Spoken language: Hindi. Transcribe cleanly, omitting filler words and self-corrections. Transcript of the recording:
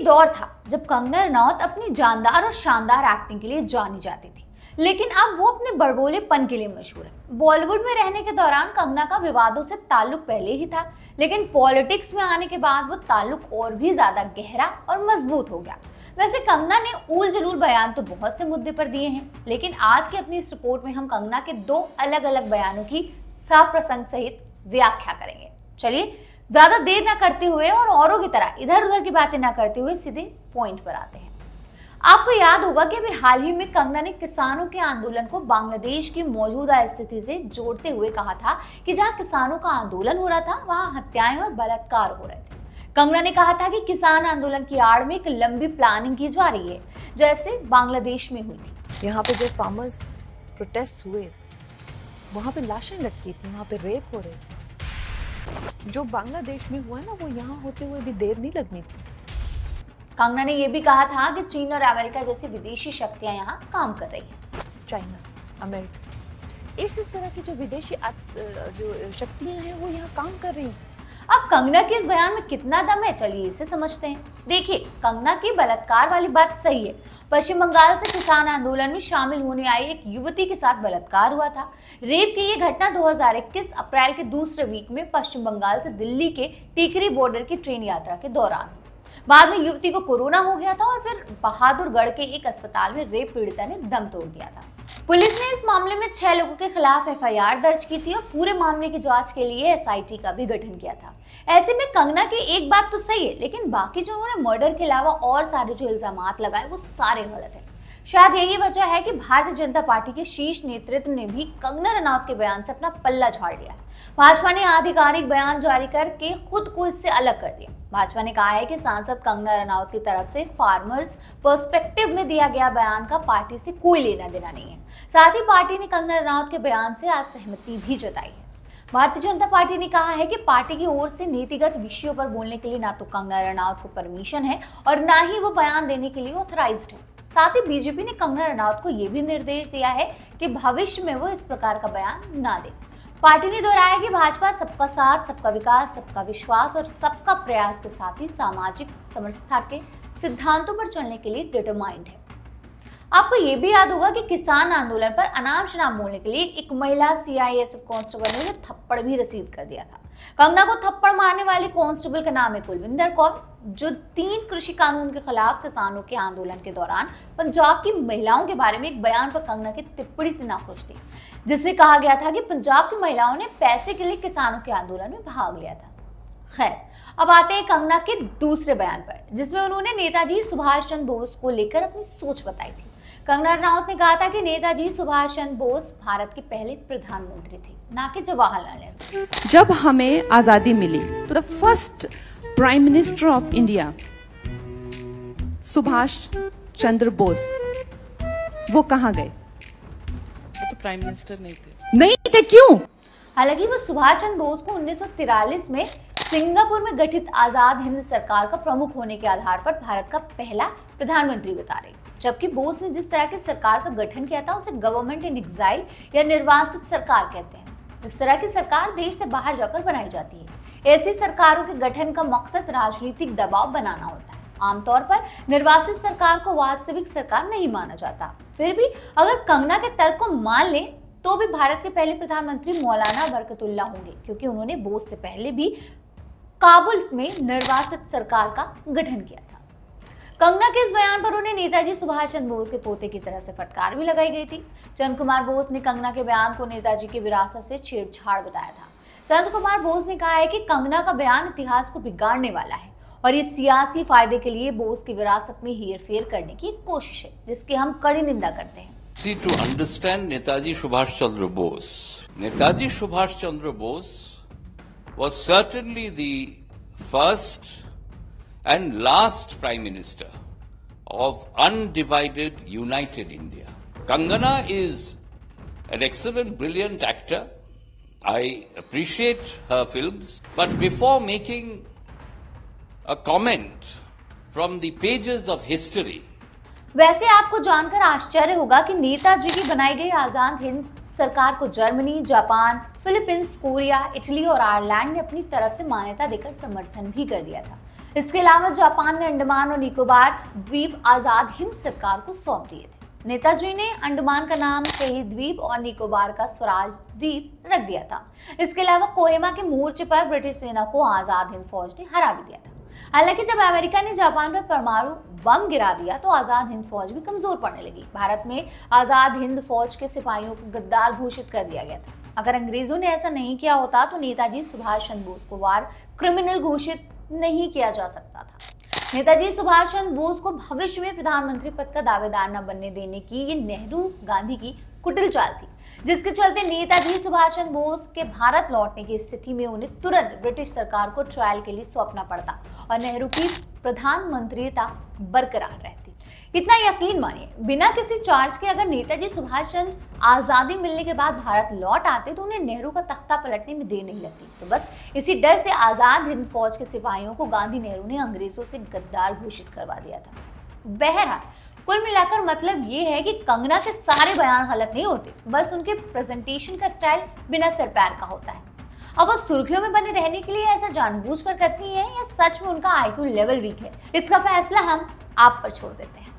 एक दौर था जब कंगना रनौत अपनी जानदार और शानदार एक्टिंग के लिए जानी जाती थी, लेकिन अब वो अपने बड़बोलेपन के लिए मशहूर है। बॉलीवुड में रहने के दौरान कंगना का विवादों से ताल्लुक पहले ही था, लेकिन पॉलिटिक्स में आने के बाद वो ताल्लुक और भी ज्यादा गहरा और मजबूत हो गया। वैसे कंगना ने उल जलूल बयान तो बहुत से मुद्दे पर दिए हैं, लेकिन आज की अपनी इस रिपोर्ट में हम कंगना के दो अलग अलग बयानों की सप्रसंग सहित व्याख्या करेंगे। चलिए ज्यादा देर ना करते हुए और औरों की तरह इधर उधर की बातें ना करते हुए सीधे पॉइंट पर आते हैं। आपको याद होगा कि अभी हाल ही में कंगना ने किसानों के आंदोलन को बांग्लादेश की मौजूदा स्थिति से जोड़ते हुए कहा था कि जहां किसानों का आंदोलन हो रहा था वहां हत्याएं और बलात्कार हो रहे थे। कंगना ने कहा था कि किसान आंदोलन की आड़ में एक लंबी प्लानिंग की जा रही है, जैसे बांग्लादेश में हुई थी। यहाँ पे जो फार्मर्स प्रोटेस्ट हुए वहाँ पे लाशें लटकी थी, वहाँ पे रेप हो रहे थे। जो बांग्लादेश में हुआ ना वो यहाँ होते हुए भी देर नहीं लगनी थी। कंगना ने यह भी कहा था कि चीन और अमेरिका जैसी विदेशी शक्तियां यहाँ काम कर रही हैं। चाइना, अमेरिका, इस तरह की जो विदेशी जो शक्तियां हैं वो यहाँ काम कर रही हैं। अब कंगना के इस बयान में कितना दम है, चलिए इसे समझते हैं। देखिए, कंगना की बलात्कार वाली बात सही है। पश्चिम बंगाल से किसान आंदोलन में शामिल होने आई एक युवती के साथ बलात्कार हुआ था। रेप की ये घटना 2021 अप्रैल के दूसरे वीक में पश्चिम बंगाल से दिल्ली के टिकरी बॉर्डर की ट्रेन यात्रा के दौरान। बाद में युवती को कोरोना हो गया था और फिर बहादुरगढ़ के एक अस्पताल में रेप पीड़िता ने दम तोड़ दिया था। पुलिस ने इस मामले में 6 लोगों के खिलाफ एफआईआर दर्ज की थी और पूरे मामले की जांच के लिए एसआईटी का भी गठन किया था। ऐसे में कंगना की एक बात तो सही है, लेकिन बाकी जो उन्होंने मर्डर के अलावा और सारे जो इल्जामात लगाए वो सारे गलत है। शायद यही वजह है कि भारतीय जनता पार्टी के शीर्ष नेतृत्व ने भी कंगना रनौत के बयान से अपना पल्ला झाड़ लिया। भाजपा ने आधिकारिक बयान जारी करके खुद को इससे अलग कर दिया। भाजपा ने कहा है कि सांसद कंगना रनौत की तरफ से फार्मर्स पर्सपेक्टिव में दिया गया बयान का पार्टी से कोई लेना देना नहीं है। साथ ही पार्टी ने कंगना रनौत के बयान से असहमति भी जताई है। भारतीय जनता पार्टी ने कहा है कि पार्टी की ओर से नीतिगत विषयों पर बोलने के लिए ना तो कंगना रनौत को परमिशन है और ना ही वो बयान देने के लिए ऑथराइज्ड है। साथ ही बीजेपी ने कंगना रनौत को यह भी निर्देश दिया है कि भविष्य में वो इस प्रकार का बयान ना दे। पार्टी ने दोहराया कि भाजपा सबका साथ, सबका विकास, सबका विश्वास और सबका प्रयास के साथ ही सामाजिक समरसता के सिद्धांतों पर चलने के लिए डिटरमाइंड है। आपको ये भी याद होगा कि किसान आंदोलन पर अनाप शनाप बोलने के लिए एक महिला सीआईएसएफ कांस्टेबल ने उन्हें थप्पड़ भी रसीद कर दिया था। कंगना को थप्पड़ मारने वाले कांस्टेबल का नाम है कुलविंदर कौर, जो 3 कृषि कानून के खिलाफ किसानों के आंदोलन के दौरान पंजाब की महिलाओं के बारे में एक बयान पर कंगना की टिप्पणी से नाखुश थी, जिसमें कहा गया था कि पंजाब की महिलाओं ने पैसे के लिए किसानों के आंदोलन में भाग लिया था। खैर, अब आते हैं कंगना के दूसरे बयान पर, जिसमें उन्होंने नेताजी सुभाष चंद्र बोस को लेकर अपनी सोच बताई थी। कंगना रनौत ने कहा था कि नेताजी सुभाष चंद्र बोस भारत के पहले प्रधानमंत्री थे, ना कि जवाहरलाल नेहरू। जब हमें आजादी मिली तो the first prime minister of India Subhash Chandra Bose, वो कहाँ गए? वो तो प्राइम मिनिस्टर नहीं थे, क्यों? हालांकि वो सुभाष चंद्र बोस को 1943 में सिंगापुर में गठित आजाद हिंद सरकार का प्रमुख होने के आधार पर भारत का पहला प्रधानमंत्री बता रहे, जबकि बोस ने जिस तरह की सरकार का गठन किया था उसे गवर्नमेंट इन एग्जाइल या निर्वासित सरकार कहते हैं। इस तरह की सरकार देश से बाहर जाकर बनाई जाती है। ऐसी सरकारों के गठन का मकसद राजनीतिक दबाव बनाना होता है। आमतौर पर निर्वाचित सरकार को वास्तविक सरकार नहीं माना जाता। फिर भी अगर कंगना के तर्क को मान लें तो भी भारत के पहले प्रधानमंत्री मौलाना बरकतुल्लाह होंगे, क्योंकि उन्होंने बोस से पहले भी काबुल में निर्वासित सरकार का गठन किया था। कंगना के इस बयान पर उन्हें नेताजी सुभाष चंद्र बोस के पोते की तरह से फटकार भी लगाई गई थी। चंद्र कुमार बोस ने कंगना के बयान को नेताजी की विरासत से छेड़छाड़ बताया था। चंद्र कुमार बोस ने कहा है कि कंगना का बयान इतिहास को बिगाड़ने वाला है और ये सियासी फायदे के लिए बोस की विरासत में हेरफेर करने की कोशिश है, जिसकी हम कड़ी निंदा करते हैं। See, to understand Netaji Subhash Chandra Bose, Netaji Subhash Chandra Bose was certainly the first and last Prime Minister of undivided, united India. Kangana is an excellent, brilliant actor. I appreciate her films. But before making a comment from the pages of history, वैसे आपको जानकर आश्चर्य होगा कि नेताजी की बनाई गई आजाद हिंद सरकार को Germany, Japan, Philippines, Korea, Italy और आयरलैंड ने अपनी तरफ से मान्यता देकर समर्थन भी कर दिया था। इसके अलावा जापान ने अंडमान और निकोबार द्वीप आजाद हिंद सरकार को सौंप दिए थे। नेताजी ने अंडमान का नाम शहीद द्वीप और निकोबार का स्वराज द्वीप रख दिया था। इसके अलावा कोहिमा के मोर्चे पर ब्रिटिश सेना को आजाद हिंद फौज ने हरा भी दिया था। हालांकि जब अमेरिका ने जापान पर परमाणु बम गिरा दिया तो आजाद हिंद फौज भी कमजोर पड़ने लगी। भारत में आजाद हिंद फौज के सिपाहियों को गद्दार घोषित कर दिया गया था। अगर अंग्रेजों ने ऐसा नहीं किया होता तो नेताजी सुभाष चंद्र बोस को वार क्रिमिनल घोषित नहीं किया जा सकता था। नेताजी सुभाष चंद्र बोस को भविष्य में प्रधानमंत्री पद का दावेदार न बनने देने की ये नेहरू गांधी की कुटिल चाल थी, जिसके चलते नेताजी सुभाष चंद्र बोस के भारत लौटने की स्थिति में उन्हें तुरंत ब्रिटिश सरकार को ट्रायल के लिए सौंपना पड़ता और नेहरू की प्रधानमंत्रीता बरकरार रहती। इतना यकीन मानिए, बिना किसी चार्ज के अगर नेताजी सुभाष चंद्र आजादी मिलने के बाद भारत लौट आते तो उन्हें नेहरू का तख्ता पलटने में देर नहीं लगती। तो बस इसी डर से आजाद हिंद फौज के सिपाहियों को गांधी नेहरू ने अंग्रेजों से गद्दार घोषित करवा दिया था। बहरहाल कुल मिलाकर मतलब ये है कि कंगना के सारे बयान गलत नहीं होते, बस उनके प्रेजेंटेशन का स्टाइल बिना सिर पैर का होता है। अब वो सुर्खियों में बने रहने के लिए ऐसा जानबूझकर करती हैं या सच में उनका आईक्यू लेवल वीक है, इसका फैसला हम आप पर छोड़ देते हैं।